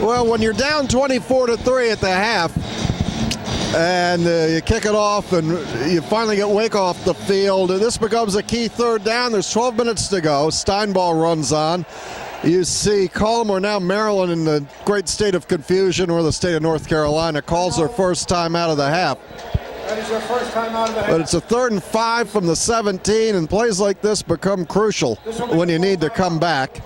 Well, when you're down 24-3 at the half, and you kick it off, and you finally get Wake off the field, and this becomes a key third down. There's 12 minutes to go. Steinball runs on. You see Colum, or now Maryland, in the great state of confusion, or the state of North Carolina, calls their first time out of the half. That is their first time out of the half. But it's a 3rd and 5 from the 17, and plays like this become crucial when you need to come back.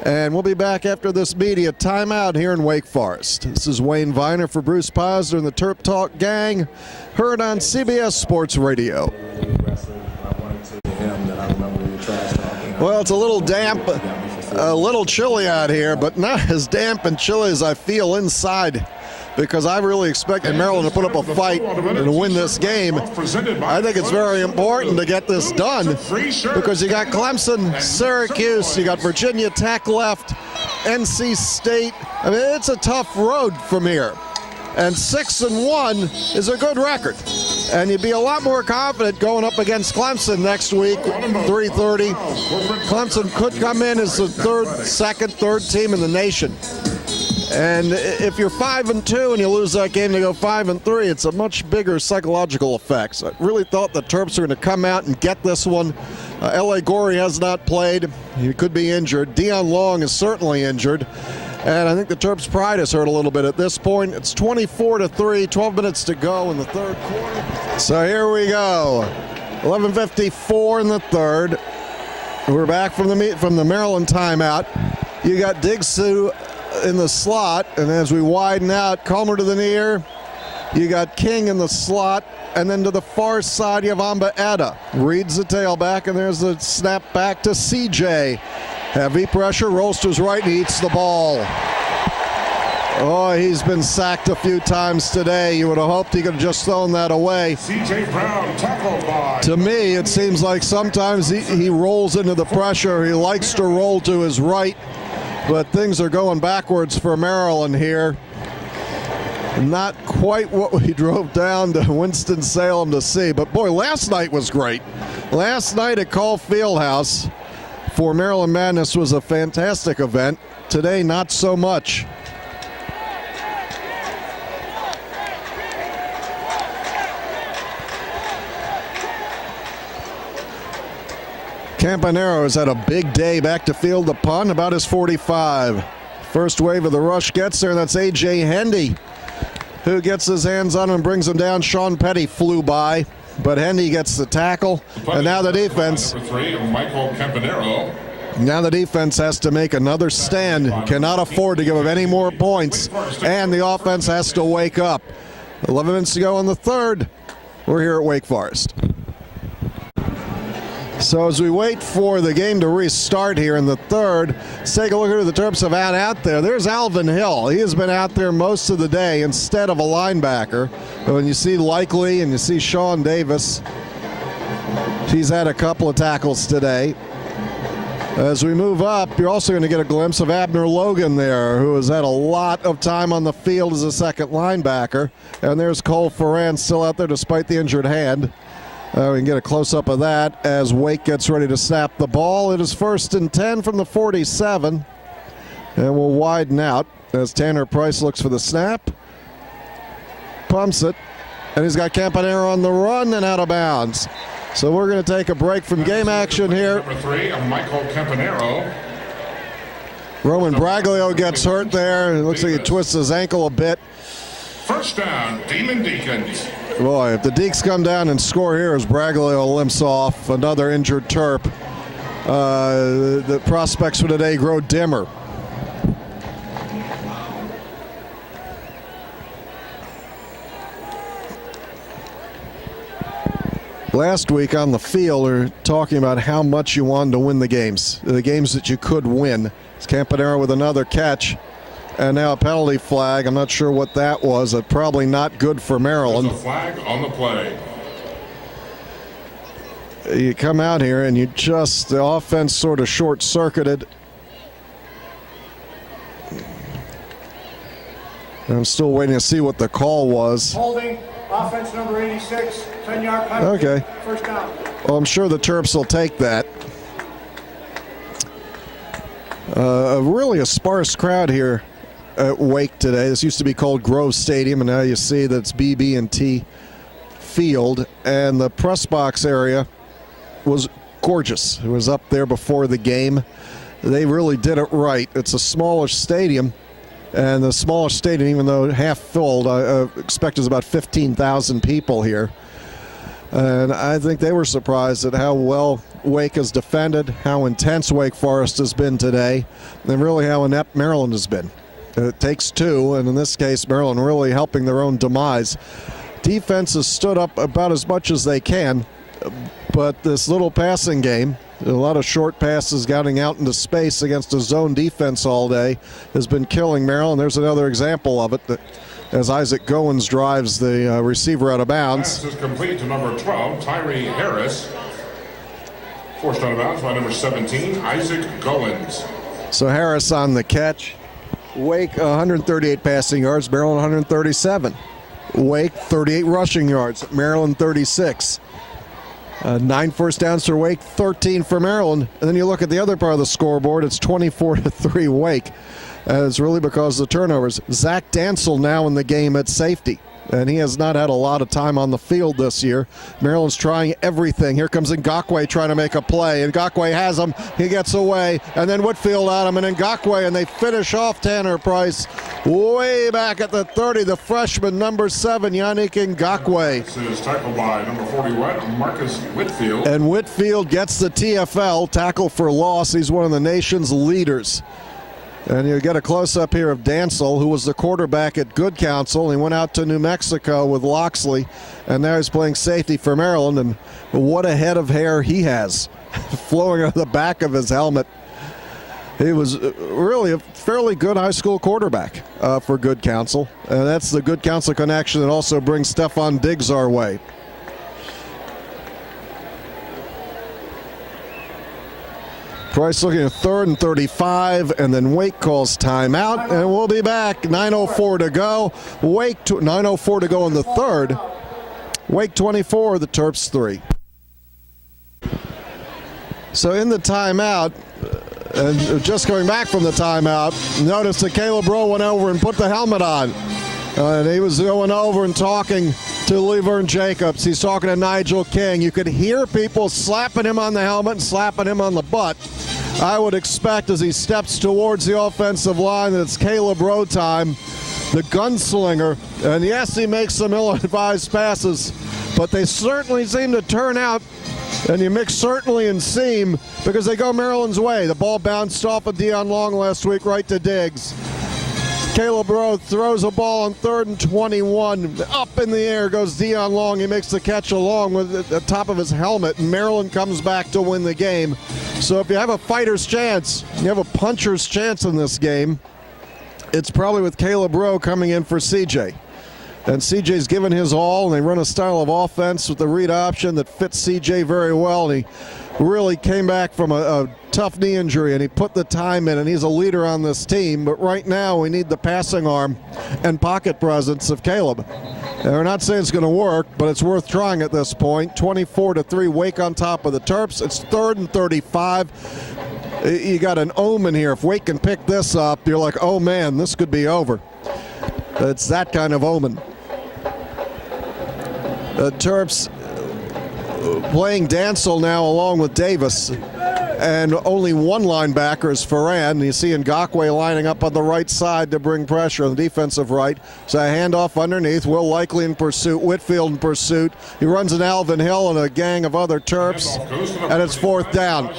And we'll be back after this media timeout here in Wake Forest. This is Wayne Viener for Bruce Posner and the TerpTalk gang, heard on CBS Sports Radio. Well, it's a little damp, a little chilly out here, but not as damp and chilly as I feel inside, because I really expected Maryland to put up a fight and to win this game. I think it's very important to get this done, because you got Clemson, Syracuse, you got Virginia Tech left, NC State. I mean, it's a tough road from here. And 6-1 is a good record. And you'd be a lot more confident going up against Clemson next week, 3:30. Clemson could come in as the third team in the nation. And if you're 5-2 and you lose that game to go 5-3, it's a much bigger psychological effect. So I really thought the Terps are going to come out and get this one. L.A. Gorey has not played. He could be injured. Dion Long is certainly injured. And I think the Terps' pride is hurt a little bit at this point. It's 24-3, 12 minutes to go in the third quarter. So here we go. 11:54 in the third. We're back from the Maryland timeout. You got Digsu in the slot, and as we widen out, Comer to the near. You got King in the slot, and then to the far side you have Amba Etta. Reads the tailback, and there's the snap back to CJ. Heavy pressure, rolls to his right, and he eats the ball. Oh, he's been sacked a few times today. You would have hoped he could have just thrown that away. C.J. Brown tackled by. To me, it seems like sometimes he rolls into the pressure. He likes to roll to his right, but things are going backwards for Maryland here. Not quite what we drove down to Winston-Salem to see, but boy, last night was great. Last night at Call Fieldhouse for Maryland Madness was a fantastic event. Today, not so much. Campanero has had a big day back to field the punt, about his 45. First wave of the rush gets there, and that's A.J. Hendy, who gets his hands on him and brings him down. Sean Petty flew by, but Hendy gets the tackle. And now the defense. Number 3, Michael Campanero. Now the defense has to make another stand. Cannot afford to give up any more points. And the offense has to wake up. 11 minutes to go in the third. We're here at Wake Forest. So as we wait for the game to restart here in the third, let's take a look at who the Terps have had out there. There's Alvin Hill. He has been out there most of the day instead of a linebacker. But when you see Likely and you see Sean Davis, he's had a couple of tackles today. As we move up, you're also going to get a glimpse of Abner Logan there, who has had a lot of time on the field as a second linebacker. And there's Cole Ferrand still out there despite the injured hand. We can get a close-up of that as Wake gets ready to snap the ball. It is 1st and 10 from the 47. And we'll widen out as Tanner Price looks for the snap. Pumps it. And he's got Campanero on the run and out of bounds. So we're going to take a break from game action here. Number 3, Michael Campanero. Roman Braglio gets hurt there. It looks like he twists his ankle a bit. First down, Demon Deacons. Boy, if the Deacs come down and score here as Braglio limps off, another injured Terp, the prospects for today grow dimmer. Last week on the field, we were talking about how much you wanted to win the games that you could win. It's Campanero with another catch. And now a penalty flag. I'm not sure what that was. Probably not good for Maryland. There's a flag on the play. You come out here and the offense sort of short-circuited. I'm still waiting to see what the call was. Holding, offense number 86, 10-yard penalty. Okay. First down. Well, I'm sure the Terps will take that. Really a sparse crowd here at Wake today. This used to be called Grove Stadium, and now you see that it's BB&T Field. And the press box area was gorgeous. It was up there before the game. They really did it right. It's a smaller stadium, and the smaller stadium, even though half filled, I expect is about 15,000 people here. And I think they were surprised at how well Wake has defended, how intense Wake Forest has been today, and really how inept Maryland has been. It takes two, and in this case, Maryland really helping their own demise. Defense has stood up about as much as they can, but this little passing game, a lot of short passes getting out into space against a zone defense all day, has been killing Maryland. There's another example of it, that as Isaac Goins drives the receiver out of bounds. Pass is complete to number 12, Tyree Harris. Forced out of bounds by number 17, Isaac Goins. So Harris on the catch. Wake 138 passing yards, Maryland 137. Wake 38 rushing yards, Maryland 36. 9 first downs for Wake, 13 for Maryland. And then you look at the other part of the scoreboard, it's 24-3 Wake. And it's really because of the turnovers. Zach Dansel now in the game at safety, and he has not had a lot of time on the field this year. Maryland's trying everything. Here comes Ngakoue trying to make a play, and Ngakoue has him. He gets away, and then Whitfield on him, and Ngakoue, and they finish off Tanner Price way back at the 30. The freshman, number 7, Yannick Ngakoue. This is tackled by number 41, Marcus Whitfield. And Whitfield gets the TFL, tackle for loss. He's one of the nation's leaders. And you get a close-up here of Dansel, who was the quarterback at Good Counsel. He went out to New Mexico with Loxley, and now he's playing safety for Maryland. And what a head of hair he has flowing out of the back of his helmet. He was really a fairly good high school quarterback for Good Counsel. And that's the Good Counsel connection that also brings Stephon Diggs our way. Price looking at 3rd and 35, and then Wake calls timeout, and we'll be back. 9:04 to go. 9:04 to go in the third. Wake 24, the Terps 3. So in the timeout, and just coming back from the timeout, notice that Caleb Rowe went over and put the helmet on. And he was going over and talking to Levern Jacobs. He's talking to Nigel King. You could hear people slapping him on the helmet and slapping him on the butt. I would expect as he steps towards the offensive line that it's Caleb Rowe time, the gunslinger. And yes, he makes some ill-advised passes, but they certainly seem to turn out. And you mix certainly and seem because they go Maryland's way. The ball bounced off of Deion Long last week right to Diggs. Caleb Rowe throws a ball on 3rd and 21. Up in the air goes Deion Long. He makes the catch along with the top of his helmet, and Maryland comes back to win the game. So if you have a fighter's chance, you have a puncher's chance in this game, it's probably with Caleb Rowe coming in for CJ. And CJ's given his all, and they run a style of offense with the read option that fits CJ very well. And he really came back from a tough knee injury, and he put the time in, and he's a leader on this team. But right now we need the passing arm and pocket presence of Caleb. And we're not saying it's going to work, but it's worth trying at this point. 24-3 Wake on top of the Terps. It's 3rd and 35. You got an omen here. If Wake can pick this up, you're like, oh man, this could be over. It's that kind of omen. The Terps playing Dansel now along with Davis, and only one linebacker is Ferran. You see Ngakoue lining up on the right side to bring pressure on the defensive right. So a handoff underneath. Will Likely in pursuit. Whitfield in pursuit. He runs an Alvin Hill and a gang of other Terps, and it's 4th down.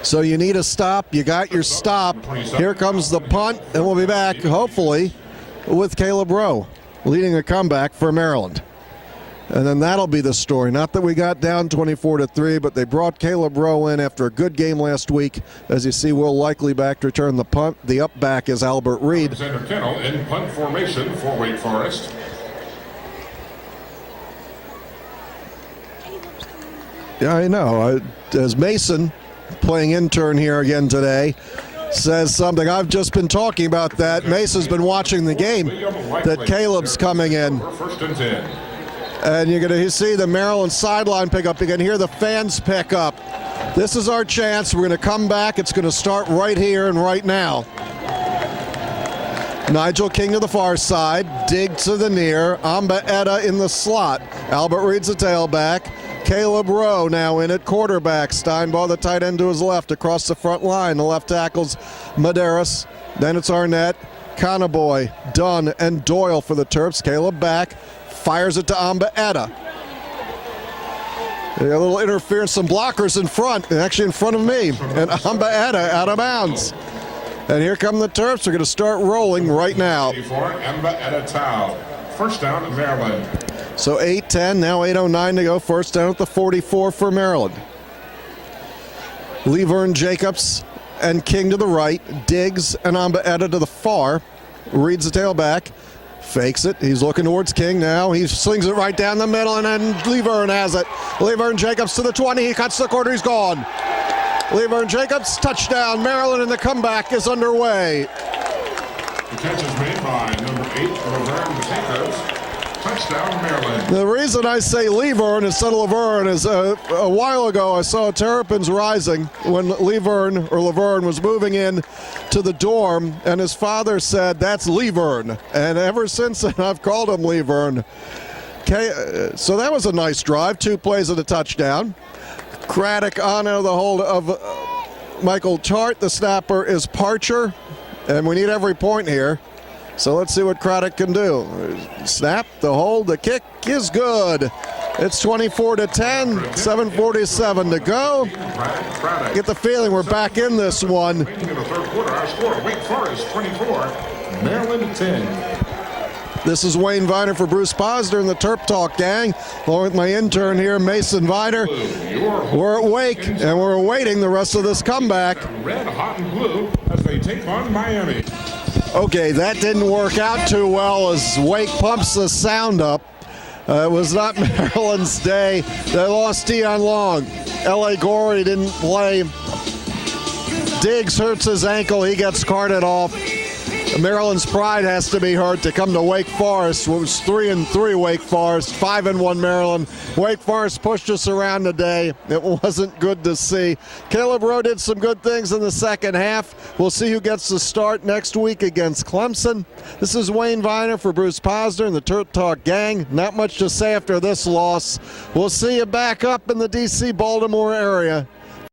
So you need a stop. You got your stop. Here comes the punt, and we'll be back, hopefully, with Caleb Rowe leading a comeback for Maryland. And then that'll be the story. Not that we got down 24-3, but they brought Caleb Rowe in after a good game last week. As you see, Will Likely back to return the punt. The up back is Albert Reed. Alexander Kennel in punt formation for Wake Forest. Yeah, I know. As Mason, playing intern here again today, says something. I've just been talking about that. Mason's been watching the game that Caleb's coming in. First and 10. And you're going to see the Maryland sideline pick up. You can hear the fans pick up. This is our chance. We're going to come back. It's going to start right here and right now. Nigel King to the far side. Dig to the near. Amba Etta in the slot. Albert Reed's the tailback. Caleb Rowe now in at quarterback. Steinbaugh, the tight end, to his left across the front line. The left tackles Medeiros. Then it's Arnett, Conaboy, Dunn, and Doyle for the Terps. Caleb back. Fires it to Amba Etta. A little interference, some blockers in front, actually in front of me. And Amba Etta out of bounds. And here come the Terps. They're going to start rolling right now. First down at Maryland. So 8-10, now 8:09 to go. First down at the 44 for Maryland. Leverne, Jacobs, and King to the right. Diggs and Amba Etta to the far. Reads the tailback. Fakes it. He's looking towards King now. He slings it right down the middle, and then Leverne has it. Leverne Jacobs to the 20. He cuts the corner. He's gone. Leverne Jacobs, touchdown. Maryland, and the comeback is underway. The catch is made by number 8, Leverne Jacobs. Touchdown, Maryland. The reason I say Leverne instead of Laverne is a while ago I saw Terrapins Rising when Laverne was moving in to the dorm, and his father said, "That's Leverne." And ever since then, I've called him Leverne. Okay, so that was a nice drive. 2 plays and a touchdown. Craddock on out of the hold of Michael Tart. The snapper is Parcher, and we need every point here. So let's see what Craddock can do. Snap, the hold, the kick is good. It's 24-10, 7:47 to go. Get the feeling we're back in this one. In the third quarter, our score, Wake Forest 24, Maryland 10. This is Wayne Viner for Bruce Posner and the TerpTalk gang, along with my intern here, Mason Viner. We're at Wake, and we're awaiting the rest of this comeback. Red, hot, and blue as they take on Miami. Okay, that didn't work out too well as Wake pumps the sound up. It was not Maryland's day. They lost Deion Long. L.A. Gorey didn't play. Diggs hurts his ankle. He gets carted off. Maryland's pride has to be hurt to come to Wake Forest. It was 3-3 Wake Forest, 5-1 Maryland. Wake Forest pushed us around today. It wasn't good to see. Caleb Rowe did some good things in the second half. We'll see who gets the start next week against Clemson. This is Wayne Viner for Bruce Posner and the TerpTalk gang. Not much to say after this loss. We'll see you back up in the D.C. Baltimore area